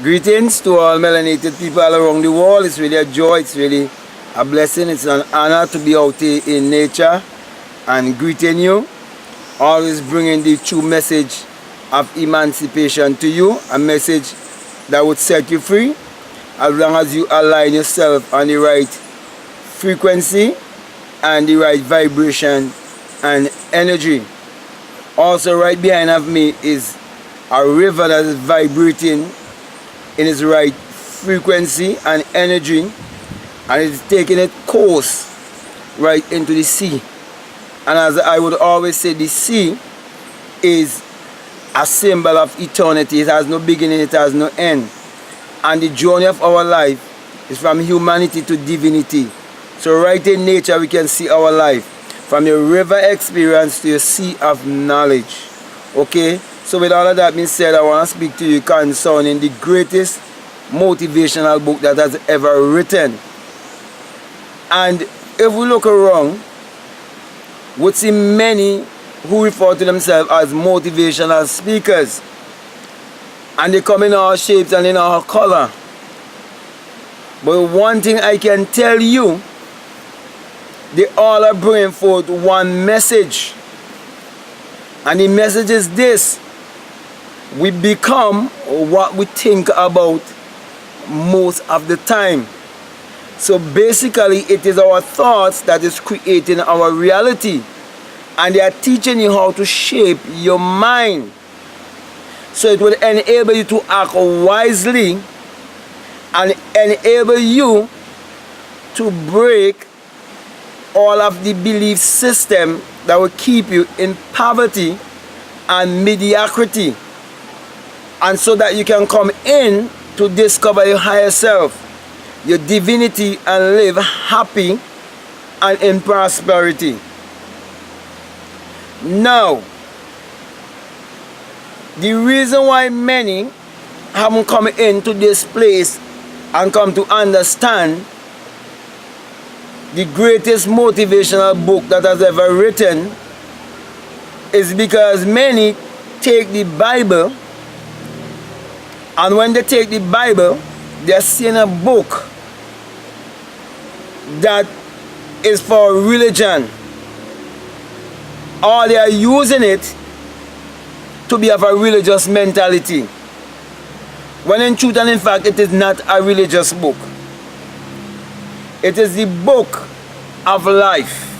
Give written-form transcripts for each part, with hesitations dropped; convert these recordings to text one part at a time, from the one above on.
Greetings to all melanated people all around the world. It's really a joy, it's really a blessing, it's an honor to be out here in nature and greeting you. Always bringing the true message of emancipation to you, a message that would set you free as long as you align yourself on the right frequency and the right vibration and energy. Also right behind of me is a river that is vibrating in its right frequency and energy, and it's taking its course right into the sea. And as I would always say, the sea is a symbol of eternity. It has no beginning, it has no end. And the journey of our life is from humanity to divinity. So right in nature we can see our life, from your river experience to your sea of knowledge. Okay? So with all of that being said, I want to speak to you concerning the greatest motivational book that has ever written. And if we look around, we see many who refer to themselves as motivational speakers. And they come in all shapes and in all color. But one thing I can tell you, they all are bringing forth one message. And the message is this: we become what we think about most of the time. So basically it is our thoughts that is creating our reality, and they are teaching you how to shape your mind so it will enable you to act wisely and enable you to break all of the belief system that will keep you in poverty and mediocrity, and so that you can come in to discover your higher self, your divinity, and live happy and in prosperity. Now, the reason why many haven't come into this place and come to understand the greatest motivational book that has ever written is because many take the Bible, and when they take the Bible, they're seeing a book that is for religion, or they are using it to be of a religious mentality, when in truth and in fact it is not a religious book. It is the book of life.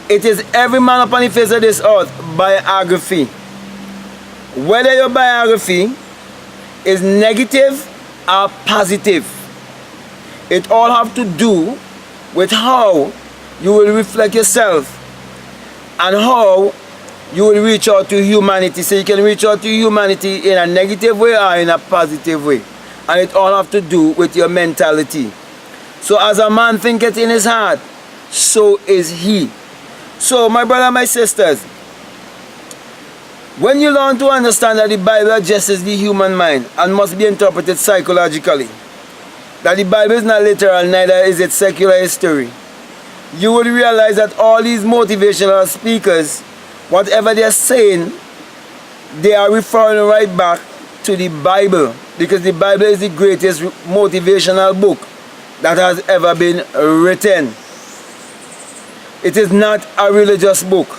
It is every man upon the face of this earth biography. Whether your biography is negative or positive, it all have to do with how you will reflect yourself and how you will reach out to humanity. So you can reach out to humanity in a negative way or in a positive way, and it all have to do with your mentality. So as a man thinketh in his heart, so is he. So my brother and my sisters, when you learn to understand that the Bible addresses the human mind and must be interpreted psychologically, that the Bible is not literal, neither is it secular history, you will realize that all these motivational speakers, whatever they are saying, they are referring right back to the Bible, because the Bible is the greatest motivational book that has ever been written. It is not a religious book.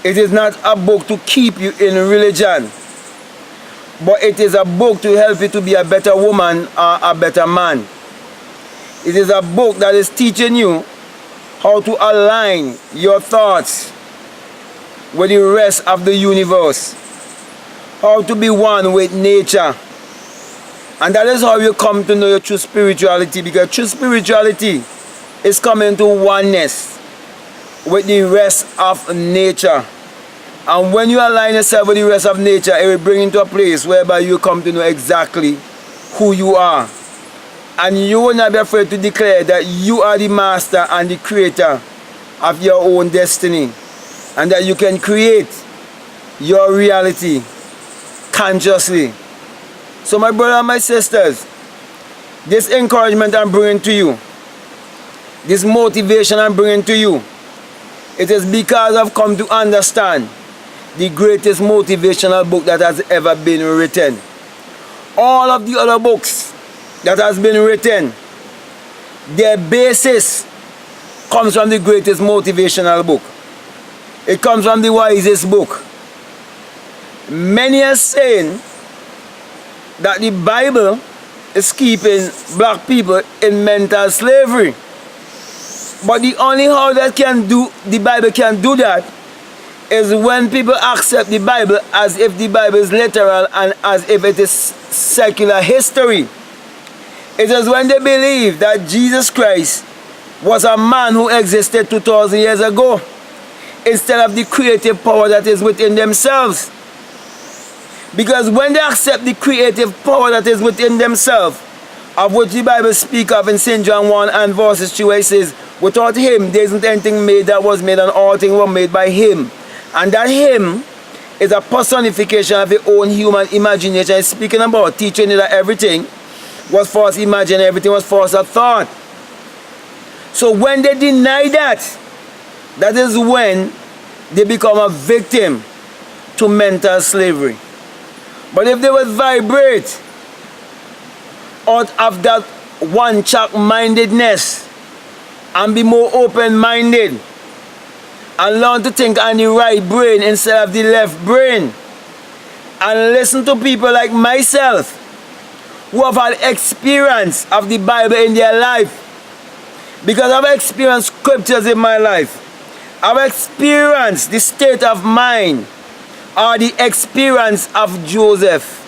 It is not a book to keep you in religion, but it is a book to help you to be a better woman or a better man. It is a book that is teaching you how to align your thoughts with the rest of the universe, how to be one with nature. And that is how you come to know your true spirituality, because true spirituality is coming to oneness with the rest of nature. And when you align yourself with the rest of nature, it will bring you to a place whereby you come to know exactly who you are. And you will not be afraid to declare that you are the master and the creator of your own destiny, and that you can create your reality consciously. So my brother and my sisters, this encouragement I'm bringing to you, this motivation I'm bringing to you, it is because I've come to understand the greatest motivational book that has ever been written. all of the other books that has been written, their basis comes from the greatest motivational book. It comes from the wisest book. Many are saying that the Bible is keeping black people in mental slavery. But the only how that the Bible can do that is when people accept the Bible as if the Bible is literal and as if it is secular history. It is when they believe that Jesus Christ was a man who existed 2,000 years ago instead of the creative power that is within themselves. Because when they accept the creative power that is within themselves, of which the Bible speaks of in St. John 1 and verses 2, where it says, without him there isn't anything made that was made, and all things were made by him. And that him is a personification of the own human imagination. It's speaking about teaching you that everything was first imagined, everything was first a thought. So when they deny that, that is when they become a victim to mental slavery. But if they would vibrate out of that one-track mindedness and be more open-minded and learn to think on the right brain instead of the left brain, and listen to people like myself who have had experience of the Bible in their life, because I've experienced scriptures in my life. I've experienced the state of mind or the experience of Joseph.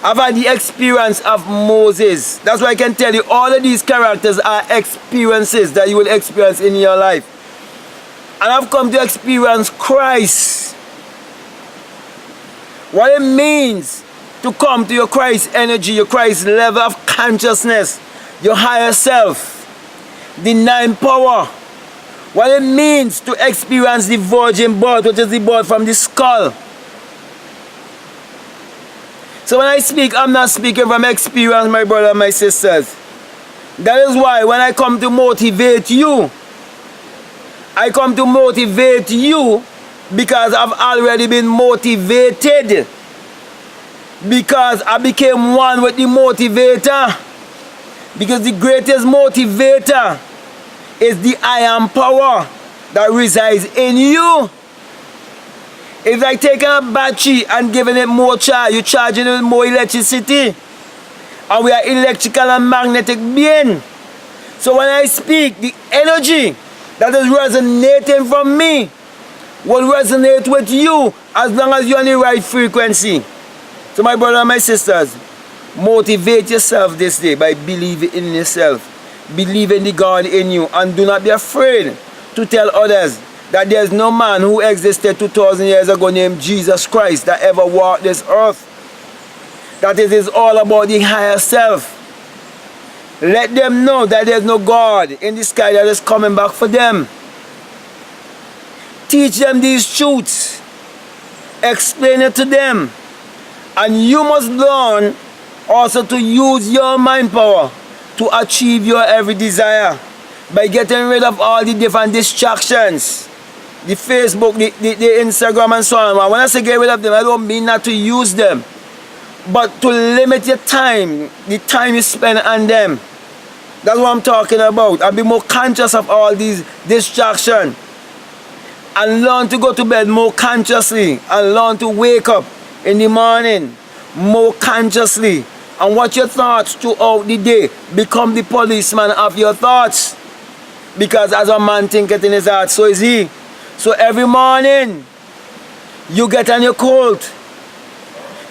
I've had the experience of Moses. That's why I can tell you all of these characters are experiences that you will experience in your life. And I've come to experience Christ. What it means to come to your Christ energy, your Christ level of consciousness, your higher self, denying power. What it means to experience the virgin birth, which is the birth from the skull. So when I speak, I'm not speaking from experience, my brother and my sisters. That is why when I come to motivate you, I come to motivate you because I've already been motivated. Because I became one with the motivator. Because the greatest motivator is the I am power that resides in you. It's like taking a battery and giving it more charge. You're charging it with more electricity. And we are electrical and magnetic being. So when I speak, the energy that is resonating from me will resonate with you as long as you're on the right frequency. So my brother and my sisters, motivate yourself this day by believing in yourself. Believe in the God in you, and do not be afraid to tell others that there's no man who existed 2,000 years ago named Jesus Christ that ever walked this earth. That it is all about the higher self. Let them know that there's no God in the sky that is coming back for them. Teach them these truths. Explain it to them. And you must learn also to use your mind power to achieve your every desire by getting rid of all the different distractions, the Facebook, the Instagram and so on. When I say get rid of them, I don't mean not to use them, but to limit your time, the time you spend on them. That's what I'm talking about. I'll be more conscious of all these distractions and learn to go to bed more consciously and learn to wake up in the morning more consciously. And watch your thoughts throughout the day. Become the policeman of your thoughts. Because as a man thinketh in his heart, so is he. So every morning, you get on your colt.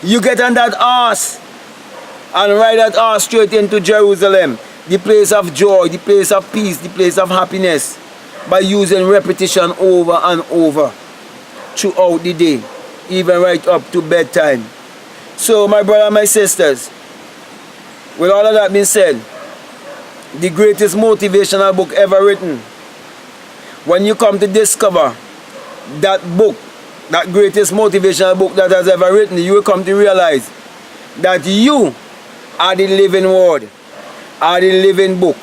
You get on that horse. And ride that horse straight into Jerusalem. The place of joy, the place of peace, the place of happiness. By using repetition over and over. Throughout the day. Even right up to bedtime. So my brother and my sisters, with all of that being said, the greatest motivational book ever written, when you come to discover that book, that greatest motivational book that has ever written, you will come to realize that you are the living word, are the living book,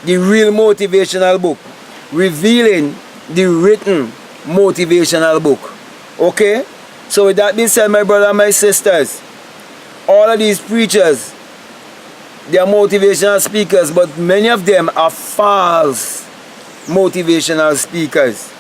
the real motivational book, revealing the written motivational book. Okay? So with that being said, my brother and my sisters, All of these preachers, they are motivational speakers, but many of them are false motivational speakers.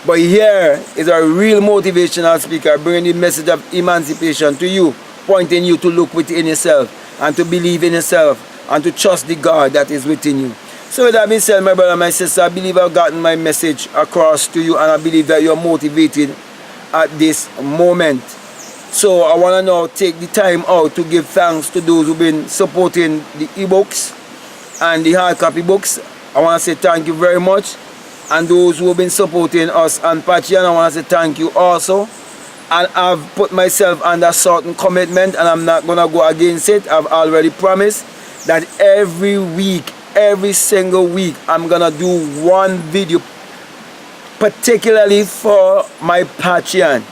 But here is a real motivational speaker bringing the message of emancipation to you, pointing you to look within yourself and to believe in yourself and to trust the God that is within you. So with that being said, my brother, my sister, I believe I've gotten my message across to you, and I believe that you're motivated at this moment. So I want to now take the time out to give thanks to those who've been supporting the ebooks and the hard copy books. I want to say thank you very much. And those who have been supporting us on Patreon, I want to say thank you also. And I've put myself under certain commitment, and I'm not going to go against it. I've already promised that every week, every single week, I'm going to do one video particularly for my Patreon.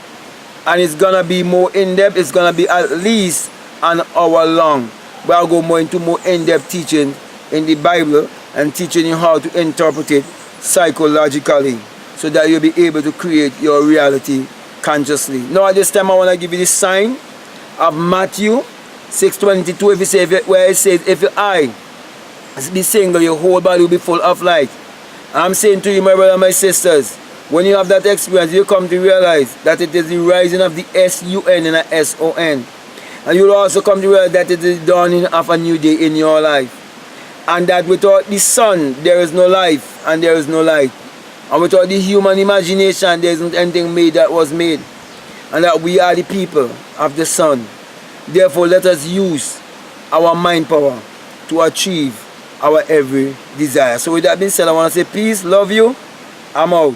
And it's going to be more in-depth. It's going to be at least an hour long. But I'll go more into more in-depth teaching in the Bible and teaching you how to interpret it psychologically so that you'll be able to create your reality consciously. Now at this time I want to give you the sign of Matthew 6:22. If you say, where it says, if your eye be single, your whole body will be full of light. I'm saying to you, my brother and my sisters, when you have that experience, you come to realize that it is the rising of the S-U-N and the S-O-N. And you'll also come to realize that it is the dawning of a new day in your life. And that without the sun, there is no life and there is no light. And without the human imagination, there isn't anything made that was made. And that we are the people of the sun. Therefore, let us use our mind power to achieve our every desire. So with that being said, I want to say peace, love you, I'm out.